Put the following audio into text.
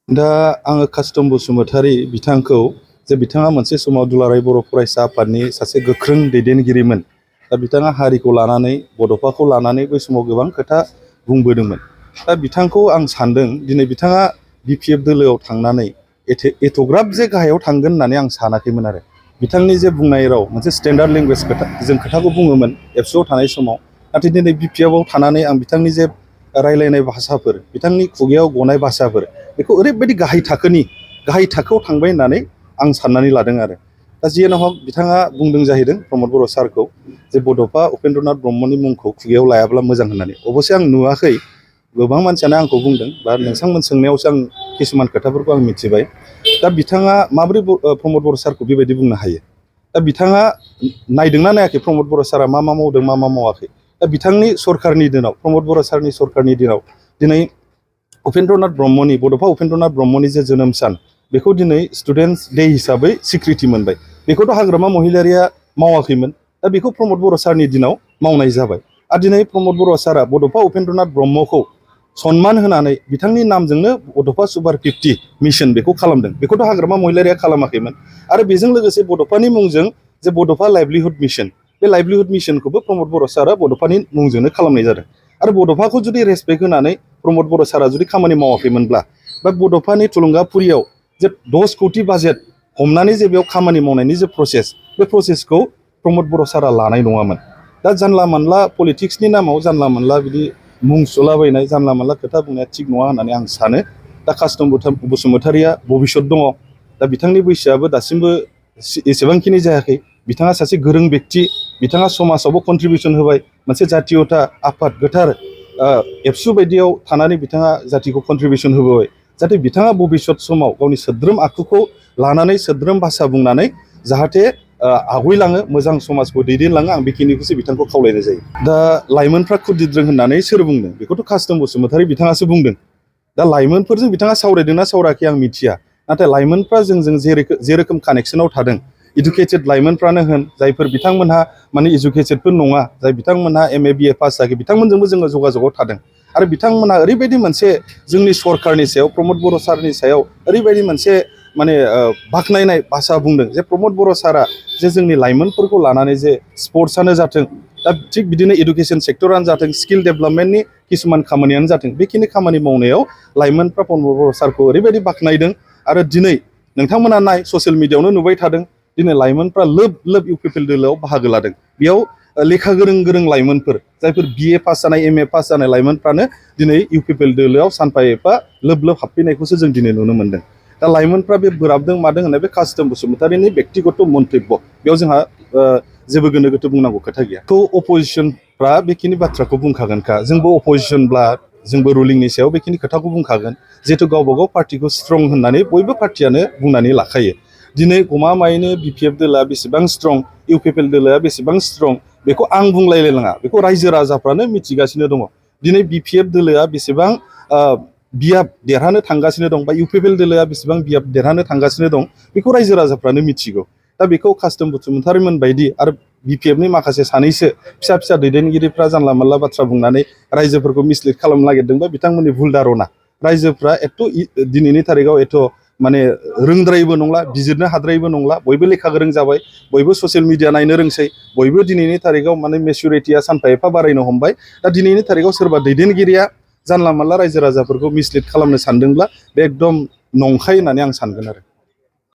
दा आङो कास्टम बसुमतारी बिथांखौ जे बिथाङा मोनसे समाव दुलाराय बर' फरायसा आफादनि सासे गोख्रों दैदेनगिरिमोन। दा बिथाङा हारिखौ लानानै बड'फाखौ लानानै बै समाव गोबां खोथा बुंबोदोंमोन। दा बिथांखौ आं सानदों दिनै बिथाङा BPF दोलोआव थांनानै एथ'ग्राब जे गाहायाव थांगोन होननानै आं सानाखैमोन आरो। बिथांनि जे बुंनाय राव मोनसे स्टेन्डार्ड लेंगुवेज जों खोथाखौ बुङोमोन एबसुआव थानाय समाव, नाथाय दिनै BPFआव थानानै आं बिथांनि जे रायलायनाय भाषाफोर, बिथांनि खुगायाव गनाय भाषाफोर, बेखौ ओरैबायदि गाहाय थाखोआव थांबाय होननानै आं साननानै लादों आरो। दा जियानो हक बिथाङा बुंदों जाहैदों प्रमद बर' सारखौ जे बड'फा उपेन्द्रनाथ ब्रह्मनि मुंखौ खुगायाव लायाब्ला मोजां होननानै। अबसे आं नुवाखै, गोबां मानसियानो आंखौ बुंदों बा नोंथांमोन सोंनायावसो आं किसुमान खोथाफोरखौ आं मिथिबाय। दा बिथाङा माबोरै प्रमद बर' सारखौ बेबायदि बुंनो हायो? दा बिथाङा नायदोंना नायाखै प्रमद बर' सारा मा मावदों मा मावाखै? दा बिथांनि सरकारनि दिनाव, प्रमद बर' सारनि सरकारनि दिनाव दिनै उपेन्द्रनाथ ब्रह्मनि, बड'फा उपेन्द्रनाथ ब्रह्मनि जे जोनोम सान, बेखौ दिनै स्टुडेन्टस डे हिसाबै स्वीकृति मोनबाय। बेखौथ' हाग्रामा महिलारिया मावाखैमोन। दा बेखौ प्रमद बर' सारनि दिनाव मावनाय जाबाय। आरो दिनै प्रमद बर' सारा बड'फा उपेन्द्रनाथ ब्रह्मखौ सनमान होनानै बिथांनि नामजोंनो बड'फा सुपार 50 मिशन बेखौ खालामदों। बेखौथ' हाग्रामा महिलारिया खालामाखैमोन। आरो बेजों लोगोसे बड'फानि मुंजों जे बड'फा लाइभलिहुड मिशन, बे लाइभलिहुड मिशनखौबो प्रमद बर' सारा बड'फानि मुंजोंनो खालामनाय जादों। आरो बड'फाखौ जुदि रेसपेक्ट होनानै प्रमद बर' सारा जुदि खामानि मावाखैमोनब्ला, बा बड'फानि थुलुंगाफुरियाव जे 10 कोटी बाजेट हमनानै जे बेयाव खामानि मावनायनि जे प्रसेस, बे प्रसेसखौ प्रमद बर' सारा लानाय नङामोन। दा जानला मानला पलिटिक्सनि नामाव जानला मानला बिदि मुं सुलाबायनाय, जानला मानला खोथा बुंनाया थिग नङा होननानै आं सानो। दा कास्टम बसुमतारीया भबिष्यत दङ। दा बिथांनि बैसोआबो दासिमबो एसेबांखिनि जायाखै। बिथाङा सासे गोरों व्यक्ति, बिथाङा समाजावबो कन्ट्रिबिउसन होबाय। मोनसे जातीयता आफाद गोथार एबसु बायदियाव थानानै बिथाङा जातिखौ कन्ट्रिबिउसन होबोबाय। जाहाथे बिथाङा भबिष्यत समाव गावनि सोद्रोम आखुखौ लानानै, सोद्रोम भाषा बुंनानै जाहाथे आवगायलाङो, मोजां समाजखौ दैदेनलाङो, आं बेखिनिखौसो बिथांखौ खावलायनाय जायो। दा लाइमोनफ्रा खुदिद्रों होननानै सोर बुंदों? बेखौथ' कास्टम बसुमतारी बिथाङासो बुंदों। दा लाइमोनफोरजों बिथाङा सावरायदोंना सावरायाखै आं मिथिया। नाथाय लाइमोनफ्रा जोंजों जे रोखोम कानेक्सनाव थादों, इडुकेटेड लाइमोनफ्रानो होन, जायफोर बिथांमोनहा माने इडुकेटेडबो नङा, जाय बिथांमोनहा MA BA पास जायाखै, बिथांमोनजोंबो जोङो जगाजगआव थादों। आरो बिथांमोनहा ओरैबायदि मोनसे जोंनि सरकारनि सायाव, प्रमद बर' सारनि सायाव ओरैबायदि मोनसे माने बाख्नायनाय भाषा बुंदों जे प्रमद बर' सारा जे जोंनि लाइमोनफोरखौ लानानै जे स्पर्ट्सआनो जाथों, दा थिग बिदिनो इडुकेसन सेक्टरानो जाथों, स्किल डेभेलपमेन्टनि किसुमान खामानियानो जाथों, बेखिनि खामानि मावनायाव लाइमोनफ्रा प्रमद बर' सारखौ ओरैबायदि बाख्नायदों। आरो दिनै नोंथांमोना ससियेल मिडियायावनो नुबाय थादों, दिनै लाइमोनफ्रा लोब लोब UPPL दोलोआव बाहागो लादों। बेयाव लेखा गोरों लाइमोनफोर, जायफोर BA पास जानाय, MA पास जानाय लाइमोनफ्रानो दिनै UPPL दोलोआव सानफा एफा लोब लोब हाबफैनायखौसो जों दिनै नुनो मोनदों। दा लाइमोनफ्रा बे बोराबदों मादों होननाय बे कास्टम बसुमतारीनि बेक्तिगत मन्तब्य, बेयाव जोंहा जेबो गोनो गोथो बुंनांगौ खोथा गैया। थ' अपजिसनफ्रा बेखिनि बाथ्राखौ बुंखागोनखा। जोंबो अपजिसनब्ला जोंबो रुलिंनि सायाव बेखिनि खोथाखौ बुंखागोन। जिहेतु गावबा गाव पार्टिखौ स्ट्रं होननानै बयबो पार्टियानो बुंनानै लाखायो। दिनै गमामायैनो BPF दोलोआ बेसेबां स्ट्रं, UPPL दोलोआ बेसेबां स्ट्रं, बेखौ आं बुंलायलायनाङा, बेखौ रायजो राजाफ्रानो मिथिगासिनो दङ। दिनै BPF दोलोआ बेसेबां बियाब देरहानो थांगासिनो दं, बा UPPL दोलोआ बेसेबां बियाब देरहानो थांगासिनो दं, बेखौ रायजो राजाफ्रानो मिथिगौ। दा बेखौ कास्टम बसुमतारीमोन बायदि आरो BPFनि माखासे सानैसो फिसा फिसा दैदेनगिरिफ्रा जानला मानला बाथ्रा बुंनानै रायजोफोरखौ मिसलिड खालामनो नागिरदोंबा बिथांमोननि भुल धारना। रायजोफ्रा दिनैनि थारिखआव माने रोंद्रायिबो नंला, बिजिरनो हाद्रायिबो नंला, बयबो लेखा गोरों जाबाय, बयबो ससियेल मिडिया नायनो रोंसै, बयबो दिनैनि थारिखआव माने मेचुरिटिया सानफा एफा बारायनो हमबाय। दा दिनैनि थारिखआव सोरबा दैदेनगिरिया जानला मानला रायजो राजाफोरखौ मिसलिड खालामनो सानदोंब्ला बे एकदम नंखाय होननानै आं सानगोन आरो।